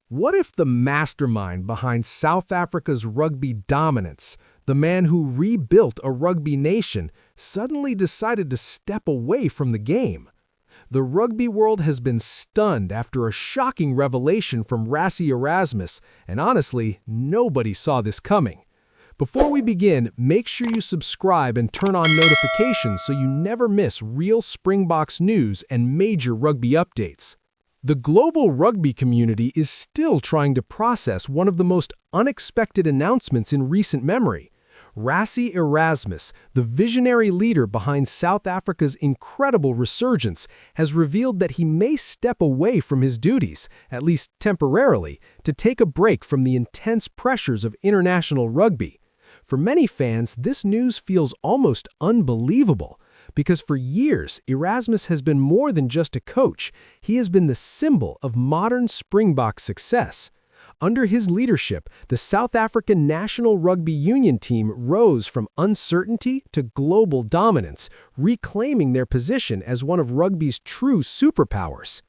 What if the mastermind behind South Africa's rugby dominance, the man who rebuilt a rugby nation, suddenly decided to step away from the game? The rugby world has been stunned after a shocking revelation from Rassie Erasmus, and honestly, nobody saw this coming. Before we begin, make sure you subscribe and turn on notifications so you never miss real Springboks news and major rugby updates. The global rugby community is still trying to process one of the most unexpected announcements in recent memory. Rassie Erasmus, the visionary leader behind South Africa's incredible resurgence, has revealed that he may step away from his duties, at least temporarily, to take a break from the intense pressures of international rugby. For many fans, this news feels almost unbelievable, because for years, Erasmus has been more than just a coach. He has been the symbol of modern Springbok success. Under his leadership, the South African national rugby union team rose from uncertainty to global dominance, reclaiming their position as one of rugby's true superpowers.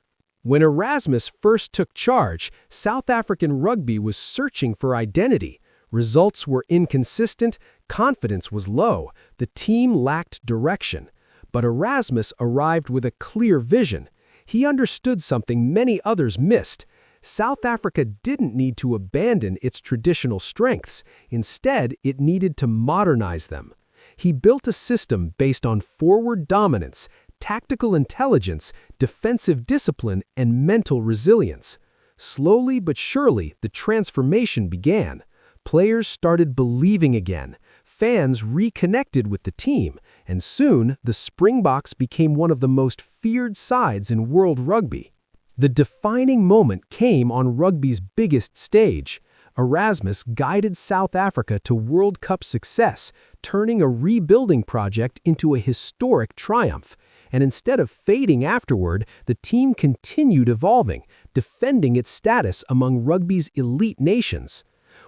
When Erasmus first took charge, South African rugby was searching for identity. Results were inconsistent, confidence was low, the team lacked direction. But Erasmus arrived with a clear vision. He understood something many others missed. South Africa didn't need to abandon its traditional strengths. Instead, it needed to modernize them. He built a system based on forward dominance, tactical intelligence, defensive discipline, and mental resilience. Slowly but surely, the transformation began. Players started believing again. Fans reconnected with the team, and soon the Springboks became one of the most feared sides in world rugby. The defining moment came on rugby's biggest stage. Erasmus guided South Africa to World Cup success, turning a rebuilding project into a historic triumph. And instead of fading afterward, the team continued evolving, defending its status among rugby's elite nations.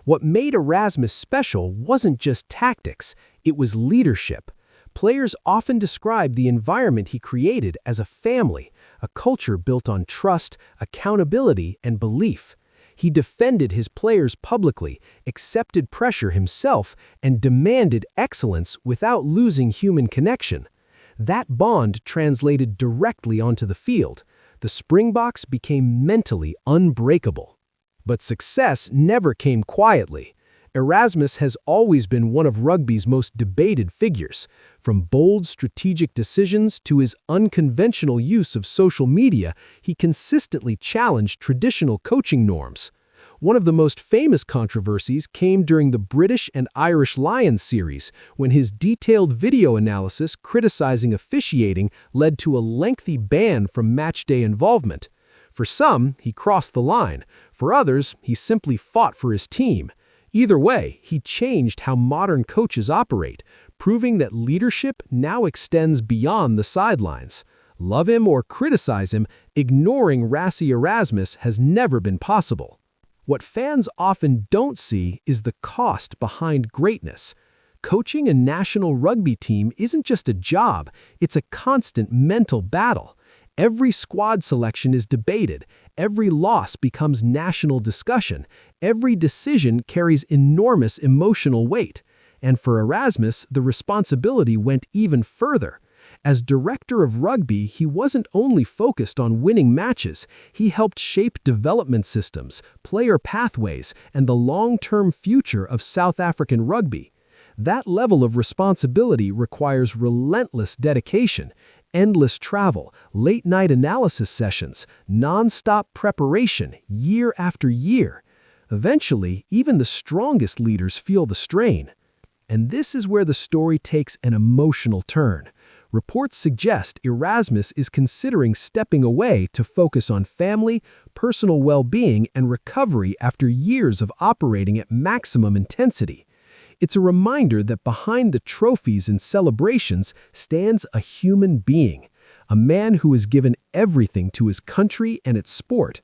What made Erasmus special wasn't just tactics, it was leadership. Players often describe the environment he created as a family, a culture built on trust, accountability, and belief. He defended his players publicly, accepted pressure himself, and demanded excellence without losing human connection. That bond translated directly onto the field. The Springboks became mentally unbreakable. But success never came quietly. Erasmus has always been one of rugby's most debated figures. From bold strategic decisions to his unconventional use of social media, he consistently challenged traditional coaching norms. One of the most famous controversies came during the British and Irish Lions series, when his detailed video analysis criticizing officiating led to a lengthy ban from matchday involvement. For some, he crossed the line. For others, he simply fought for his team. Either way, he changed how modern coaches operate, proving that leadership now extends beyond the sidelines. Love him or criticize him, ignoring Rassie Erasmus has never been possible. What fans often don't see is the cost behind greatness. Coaching a national rugby team isn't just a job, it's a constant mental battle. Every squad selection is debated, every loss becomes national discussion, every decision carries enormous emotional weight. And for Erasmus, the responsibility went even further. As director of rugby, he wasn't only focused on winning matches, he helped shape development systems, player pathways, and the long-term future of South African rugby. That level of responsibility requires relentless dedication. Endless travel, late-night analysis sessions, non-stop preparation, year after year. Eventually, even the strongest leaders feel the strain. And this is where the story takes an emotional turn. Reports suggest Erasmus is considering stepping away to focus on family, personal well-being, and recovery after years of operating at maximum intensity. It's a reminder that behind the trophies and celebrations stands a human being, a man who has given everything to his country and its sport.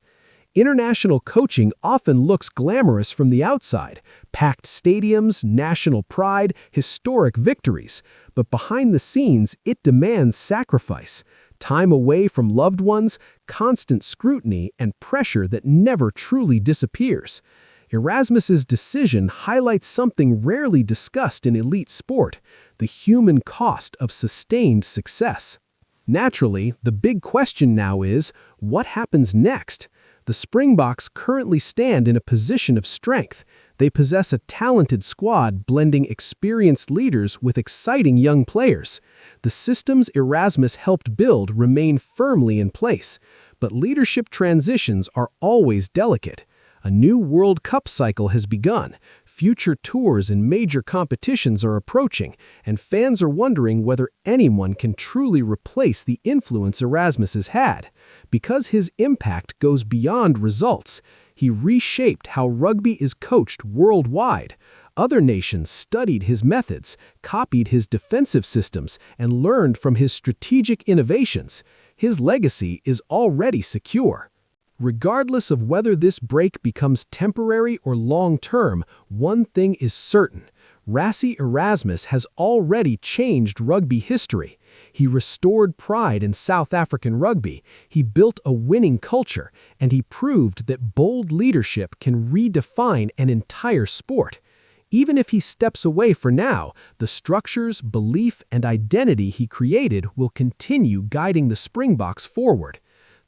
International coaching often looks glamorous from the outside, packed stadiums, national pride, historic victories. But behind the scenes, it demands sacrifice. time away from loved ones, constant scrutiny, and pressure that never truly disappears. Erasmus's decision highlights something rarely discussed in elite sport: the human cost of sustained success. Naturally, the big question now is, what happens next? The Springboks currently stand in a position of strength. They possess a talented squad blending experienced leaders with exciting young players. The systems Erasmus helped build remain firmly in place, but leadership transitions are always delicate. A new World Cup cycle has begun, future tours and major competitions are approaching, and fans are wondering whether anyone can truly replace the influence Erasmus has had. Because his impact goes beyond results, he reshaped how rugby is coached worldwide. Other nations studied his methods, copied his defensive systems, and learned from his strategic innovations. His legacy is already secure. Regardless of whether this break becomes temporary or long-term, one thing is certain: Rassie Erasmus has already changed rugby history. He restored pride in South African rugby, he built a winning culture, and he proved that bold leadership can redefine an entire sport. Even if he steps away for now, the structures, belief, and identity he created will continue guiding the Springboks forward.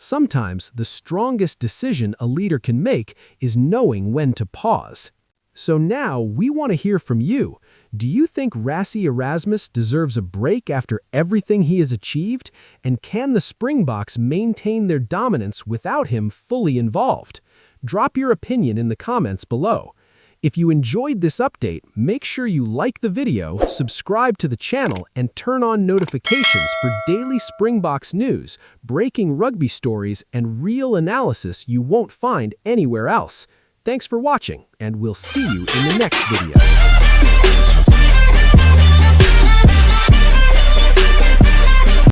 Sometimes the strongest decision a leader can make is knowing when to pause. So now we want to hear from you. Do you think Rassie Erasmus deserves a break after everything he has achieved? And can the Springboks maintain their dominance without him fully involved? Drop your opinion in the comments below. If you enjoyed this update, make sure you like the video, subscribe to the channel, and turn on notifications for daily Springboks news, breaking rugby stories, and real analysis you won't find anywhere else. Thanks for watching, and we'll see you in the next video.